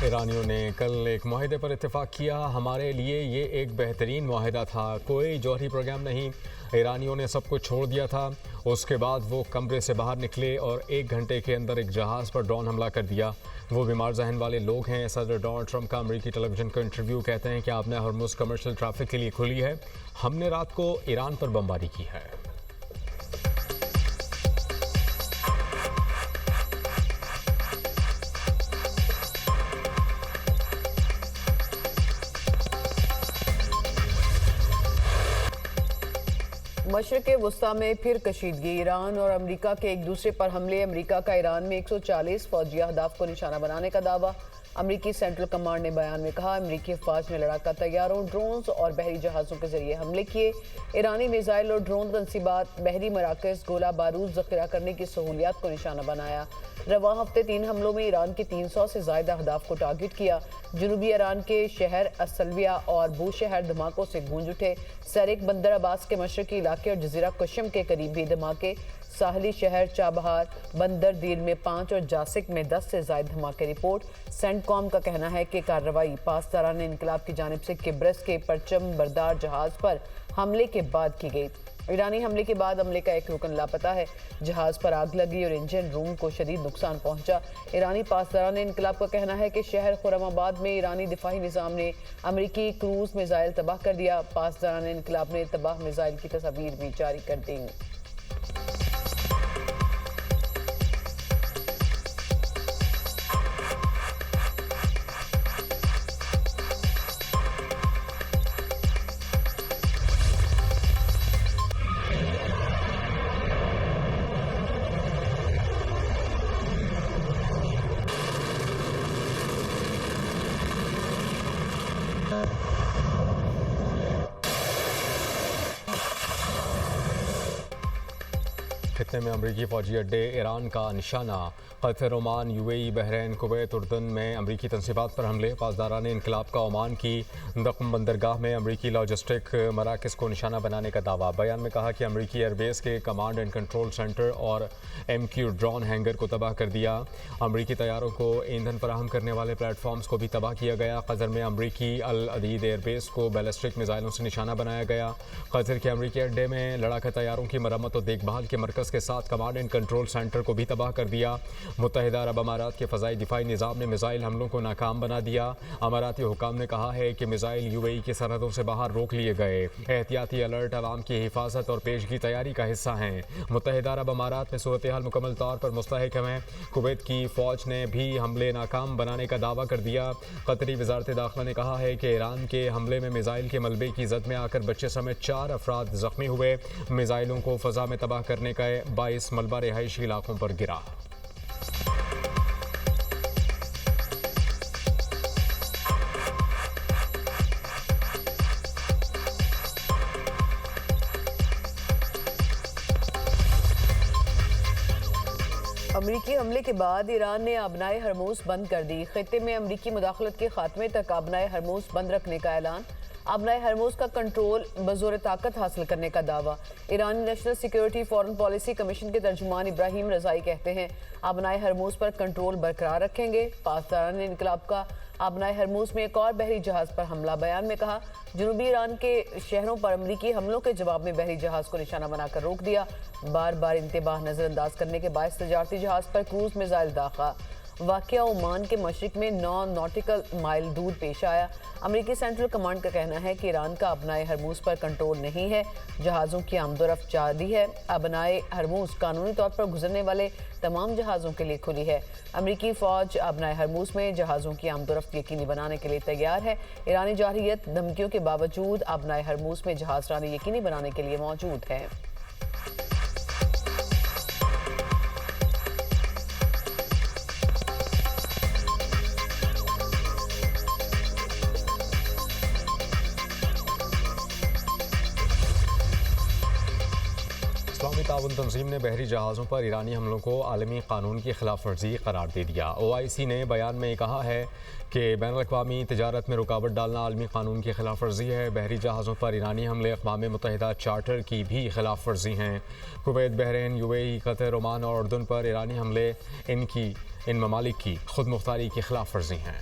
ईरानियों ने कल एक माहिदे पर इत्तेफाक किया। हमारे लिए ये एक बेहतरीन माहिदा था, कोई जौहरी प्रोग्राम नहीं। ईरानियों ने सब कुछ छोड़ दिया था। उसके बाद वो कमरे से बाहर निकले और 1 घंटे के अंदर एक जहाज़ पर ड्रोन हमला कर दिया। वो बीमार जहन वाले लोग हैं। सदर डोनाल्ड ट्रंप का अमरीकी टेलीविजन को इंटरव्यू, कहते हैं कि आपने हॉर्मुज़ कमर्शियल ट्रैफिक के लिए खुली है, हमने रात को ईरान पर बमबारी की है। मशरिक़ वुस्ता में फिर कशीदगी। ईरान और अमरीका के एक दूसरे पर हमले। अमरीका का ईरान में 140 फौजी अहदाफ को निशाना बनाने का दावा। अमरीकी सेंट्रल कमांड ने बयान में कहा, अमरीकी अफवाज ने लड़ाका तैयारों, ड्रोन्स और बहरी जहाज़ों के जरिए हमले किए। ईरानी मिसाइल और ड्रोन तनसीबात, बहरी मराकज़, गोला बारूद ज़ख़ीरा करने की सहूलियात को निशाना बनाया। रवां हफ्ते 3 हमलों में ईरान के 300 से ज़ायद अहदाफ को टारगेट किया। जनूबी ईरान के शहर असलविया और बूशहर धमाकों से गूंज उठे। सरेक, बंदर अब्बास के मशरकी इलाके और जजीरा कशम के करीब भी धमाके। साहली शहर चाबहार, बंदर दीर में 5 और जासिक में 10 से ज़ायद धमाके रिपोर्ट। सेंटकॉम का कहना है कि कार्रवाई पासदारान इनकलाब की जानिब से किब्रस के परचम बरदार जहाज़ पर हमले के बाद की गई। ईरानी हमले के बाद अमले का एक रुकन लापता है। जहाज़ पर आग लगी और इंजन रूम को शदीद नुकसान पहुंचा। ईरानी पासदारान इनकलाब का कहना है कि शहर खुरमाबाद में ईरानी दिफाही निज़ाम ने अमरीकी क्रूज़ मिसाइल तबाह कर दिया। पासदारान इनकलाब ने तबाह मिसाइल की तस्वीर भी जारी कर दी। खित्ते में अमरीकी फौजी अड्डे, ईरान का निशाना। Qatar, Oman, UAE, Bahrain, Kuwait, उर्दन में अमरीकी तनसीबात पर हमले। पासदारान इनकलाब का ओमान की दख्म बंदरगाह में अमरीकी लॉजिस्टिक मराकज़ को निशाना बनाने का दावा। बयान में कहा कि अमरीकी एयरबेस के कमांड एंड कंट्रोल सेंटर और MQ ड्रोन हैंगर को तबाह कर दिया। अमरीकी तैयारों को ईंधन फराहम करने वाले प्लेटफॉर्म्स को भी तबाह किया गया। कतर में अमरीकी अल अदीद एयरबेस को बैलिस्टिक मिसाइलों से निशाना बनाया गया। कतर के अमरीकी अड्डे में लड़ाका तैयारों की मरम्मत और देखभाल के मरकज़ के साथ कमांड एंड कंट्रोल सेंटर को भी तबाह कर दिया। मुत्तहिदा अरब अमारात के फ़ज़ाई दिफाई निज़ाम ने मिसाइल हमलों को नाकाम बना दिया। अमाराती हुकाम ने कहा है कि मिसाइल UAE की सरहदों से बाहर रोक लिए गए। एहतियाती अलर्ट अवाम की हिफाजत और पेशगी तैयारी का हिस्सा हैं। मुत्तहिदा अरब अमारात में सूरत हाल मुकम्मल तौर पर मुस्तहकम है। कुवैत की फ़ौज ने भी हमले नाकाम बनाने का दावा कर दिया। कतरी वज़ारत दाखिला ने कहा है कि ईरान के हमले में मिसाइल के मलबे की जद में आकर बच्चे समेत 4 अफराद ज़ख्मी हुए। मिसाइलों को फ़ज़ा में तबाह करने का 22 मलबा रिहायशी इलाकों पर गिरा। अमरीकी हमले के बाद ईरान ने आबनाए हरमुज़ बंद कर दी। खित्ते में अमरीकी मुदाखलत के खात्मे तक आबनाए हरमुज़ बंद रखने का ऐलान। आबनाए हरमुज़ का कंट्रोल बज़ोर ताकत हासिल करने का दावा। ईरानी National Security Foreign Policy Commission के तर्जुमान इब्राहिम रज़ाई कहते हैं, आबनाए हरमुज़ पर कंट्रोल बरकरार रखेंगे। पासदारान इनकलाब का आबनाए हरमुज़ में एक और बहरी जहाज़ पर हमला। बयान में कहा, जनूबी ईरान के शहरों पर अमरीकी हमलों के जवाब में बहरी जहाज़ को निशाना बनाकर रोक दिया। बार बार इंतबाह नज़रअंदाज करने के बायस तजारती जहाज़ पर क्रूज़ मिसाइल दाखा। वाक़या ओमान के मशरिक में 9 नॉटिकल माइल दूर पेश आया। अमरीकी सेंट्रल कमांड का कहना है कि ईरान का अपनाए हरमुज़ पर कंट्रोल नहीं है। जहाज़ों की आमदोरफ्त जारी है। अपनाए हरमुज़ कानूनी तौर पर गुजरने वाले तमाम जहाज़ों के लिए खुली है। अमरीकी फ़ौज अपनाए हरमुज़ में जहाज़ों की आमदोरफ्त यकीनी बनाने के लिए तैयार है। ईरानी जारहियत धमकियों के बावजूद अपनाए हरमुज़ में जहाज़ रानी यकीनी बनाने के लिए मौजूद है। इस्लामी ताउन तंजीम ने बहरी जहाज़ों पर ईरानी हमलों को आलमी कानून की खिलाफ वर्जी करार दे दिया। OIC ने बयान में कहा है कि बैनुल-अक़वामी तिजारत में रुकावट डालना आलमी कानून की खिलाफ वर्जी है। बहरी जहाज़ों पर ईरानी हमले अक़वाम मुत्तहिदा चार्टर की भी खिलाफ वर्जी हैं। Kuwait, Bahrain, UAE, Qatar, Oman और उर्दन पर ईरानी हमले इन ममालिक की खुद मुख्तारी की खिलाफ वर्जी हैं।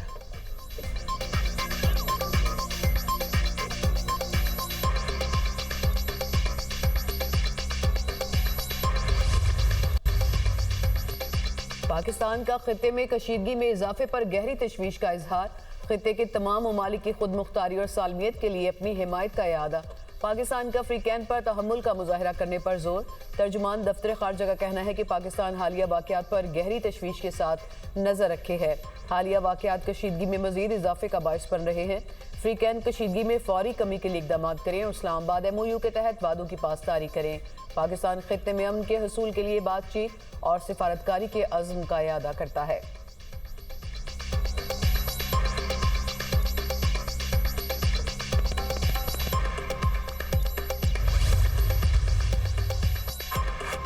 पाकिस्तान का खित्ते में कशीदगी में इजाफे पर गहरी तशवीश का इजहार। खित्ते के तमाम ममालिक की खुद मुख्तारी और सालमियत के लिए अपनी हिमायत का इरादा। पाकिस्तान का अफ्रीकैन पर तहम्मुल का मुजाहरा करने पर जोर। तर्जुमान दफ्तर खारजा का कहना है कि पाकिस्तान हालिया वाक़यात पर गहरी तशवीश के साथ नजर रखे है। हालिया वाक़यात कशीदगी में मजीद इजाफे का बायस बन रहे हैं। अफ्रीकैन कशीदगी में फौरी कमी के लिए इकदाम करें और इस्लामाबाद MOU के तहत वादों की पासदारी करें। पाकिस्तान खित्ते में अमन के हसूल के लिए बातचीत और सिफारतकारी के अज़्म का इरादा करता है।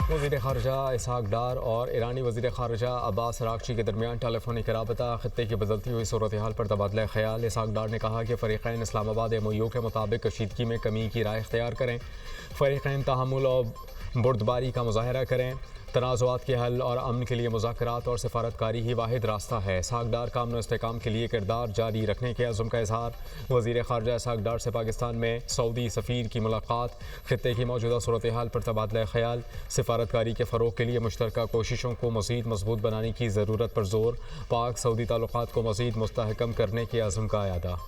वज़ीर ख़ारजा इसहाक डार और ईरानी वज़ीर ख़ारजा अब्बास अराग़ची के दरमियान टेलीफोनिक रबता खित्ते की बदलती हुई सूरत हाल पर तबादला ख्याल। इसहाक डार ने कहा कि फ़रीक़ैन इस्लामाबाद MOU के मुताबिक कशीदगी में कमी की राय इख्तियार करें। फ़रीक़ैन तहम्मुल और बुर्दबारी का मुजाहरा करें। तनाज़ुआत के हल और अमन के लिए मुज़ाकरात और सिफारतकारी ही वाहिद रास्ता है। इसहाक डार का अमन इस्तेहकाम के लिए किरदार जारी रखने के अज़्म का इजहार। वज़ीर ख़ारजा इसहाक डार से पाकिस्तान में सऊदी सफ़ीर की मुलाकात। खित्ते की मौजूदा सूरत हाल पर तबादला ख्याल। सिफारतकारी के फ़रोग़ के लिए मुश्तरका कोशिशों को मज़ीद मजबूत बनाने की ज़रूरत पर जोर। पाक सऊदी ताल्लुक़ात को मज़ीद मुस्तहकम करने के अज़्म का इरादा।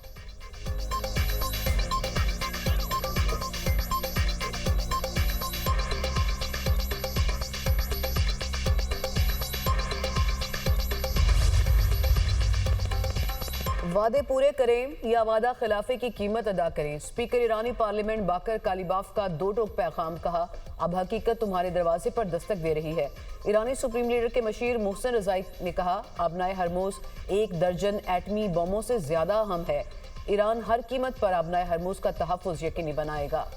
वादे पूरे करें या वादा खिलाफे की कीमत अदा करें। स्पीकर ईरानी पार्लियामेंट बाकर कालीबाफ का दो टोक पैगाम। कहा, अब हकीकत तुम्हारे दरवाजे पर दस्तक दे रही है। ईरानी सुप्रीम लीडर के मशीर मोहसिन रज़ाई ने कहा, आबनाए हरमुज़ 1 दर्जन एटमी बमों से ज्यादा अहम है। ईरान हर कीमत पर आबनाए हरमुज़ का तहफ़्फ़ुज़ यकीनी बनाएगा।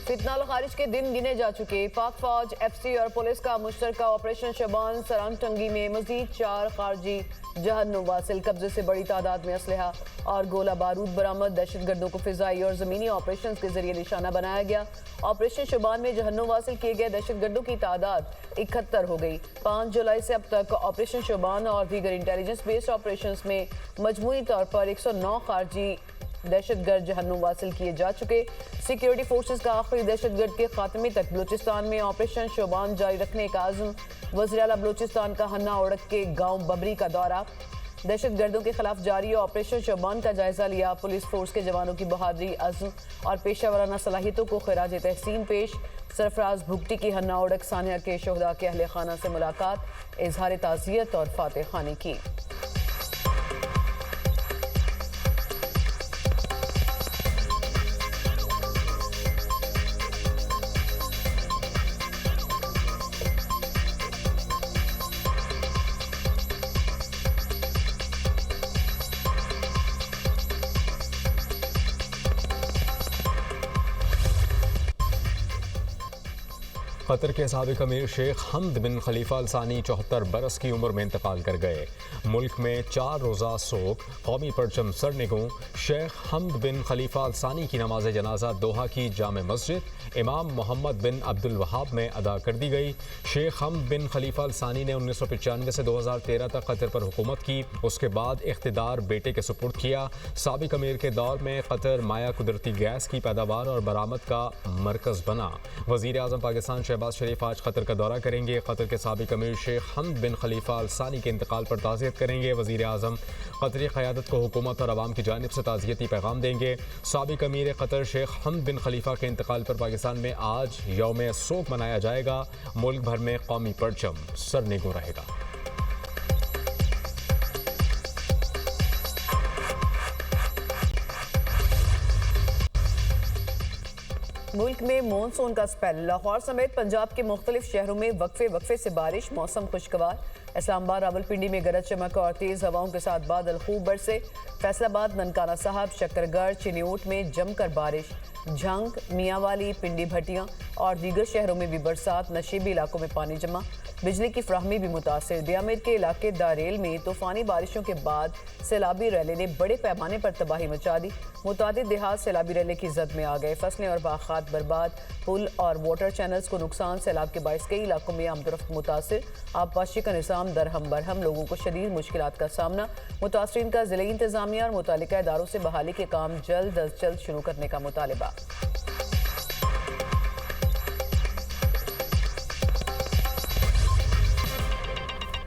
फितनाल खारिज के दिन गिने जा चुके। पाक फौज, FC और पुलिस का मुश्तरका ऑपरेशन शबान सरंग टंगी में मजीद 4 खारजी जहन्नुम वासिल। कब्जे से बड़ी तादाद में असलहा और गोला बारूद बरामद। दहशतगर्दों को फिजाई और जमीनी ऑपरेशन के जरिए निशाना बनाया गया। ऑपरेशन शबान में जहन्नुम वासिल किए गए दहशतगर्दों की तादाद 71 हो गई। 5 जुलाई से अब तक ऑपरेशन शबान और दीगर इंटेलिजेंस बेस्ड ऑपरेशन में मजमूई तौर पर 109 खारजी दहशतगर्द जहन्नुम वासिल किए जा चुके। सिक्योरिटी फोर्सेस का आखिरी दहशतगर्द के खात्मे तक बलूचिस्तान में ऑपरेशन शोबान जारी रखने का आज़म। वज़ीर आला बलूचिस्तान का हन्ना ओड़क के गांव बबरी का दौरा। दहशतगर्दों के खिलाफ जारी ऑपरेशन शोबान का जायजा लिया। पुलिस फोर्स के जवानों की बहादुरी, अज़्म और पेशा वराना सलाहियतों को खिराज तहसीन पेश। सरफराज भुगटी की हन्ना ओड़क सानिया के शोहदा के अहले खाना से मुलाकात, इजहार ताज़ियत और फातह खानी की। कतर के साबिक अमीर शेख हमद बिन खलीफा अल सानी 74 बरस की उम्र में इंतकाल कर गए। मुल्क में 4 रोज़ा सोग, कौमी परचम सरनिगों शेख हमद बिन खलीफा अल सानी की नमाज जनाजा दोहा की जामे मस्जिद इमाम मोहम्मद बिन अब्दुल वहाब में अदा कर दी गई। शेख हमद बिन खलीफा अल सानी ने 1995 से 2013 तक कतर पर हुकूमत की। उसके बाद इख्तिदार बेटे के सुपुर्द किया। साबिक अमीर के दौर में कतर माया कुदरती गैस की पैदावार और बरामद का मरकज़ बना। वज़ीर आज़म पाकिस्तान शहबाज शरीफ आज कतर का दौरा करेंगे। कतर के साबिक अमीर शेख हमद बिन खलीफा अल सानी के इंतकाल पर ताज़ियत करेंगे। वज़ीर आज़म कतरी क़यादत को हुकूमत और आवाम की जानिब से ताज़ियती पैगाम देंगे। साबिक अमीर कतर शेख हमद बिन खलीफा के इंतकाल पर पाकिस्तान में आज यौम सोग मनाया जाएगा। मुल्क भर में कौमी परचम सरनिगो रहेगा। मुल्क में मानसून का स्पेल। लाहौर समेत पंजाब के मुख्तलिफ शहरों में वक्फे वक्फे से बारिश, मौसम खुशगवार। इस्लामाबाद, रावलपिंडी में गरज चमक और तेज़ हवाओं के साथ बादल खूब बरसे। फैसलाबाद, ननकाना साहब, शक्करगढ़, चिन्यूट में जमकर बारिश। झंग, मियांवाली, पिंडी भटियां और दीगर शहरों में भी बरसात। नशीबी इलाकों में पानी जमा। बिजली की फ्राहमी भी मुतासिर। दियामिर के इलाके दारेल में तूफानी बारिशों के बाद सैलाबी रैले ने बड़े पैमाने पर तबाही मचा दी। मुतादिद देहात सैलाबी रैले की जद में आ गए। फसलें और बागात बर्बाद, पुल और वाटर चैनल्स को नुकसान। सैलाब के बायस कई इलाकों में आमदोरफ्त मुतासिर। आबपाशी का निज़ाम दरहम बरहम, लोगों को शदीद मुश्किलात का सामना। मुतासरीन का ज़िले इंतज़ामिया और मुतल्लिका इदारों से बहाली के काम जल्द अज जल्द शुरू करने का मुतालबा।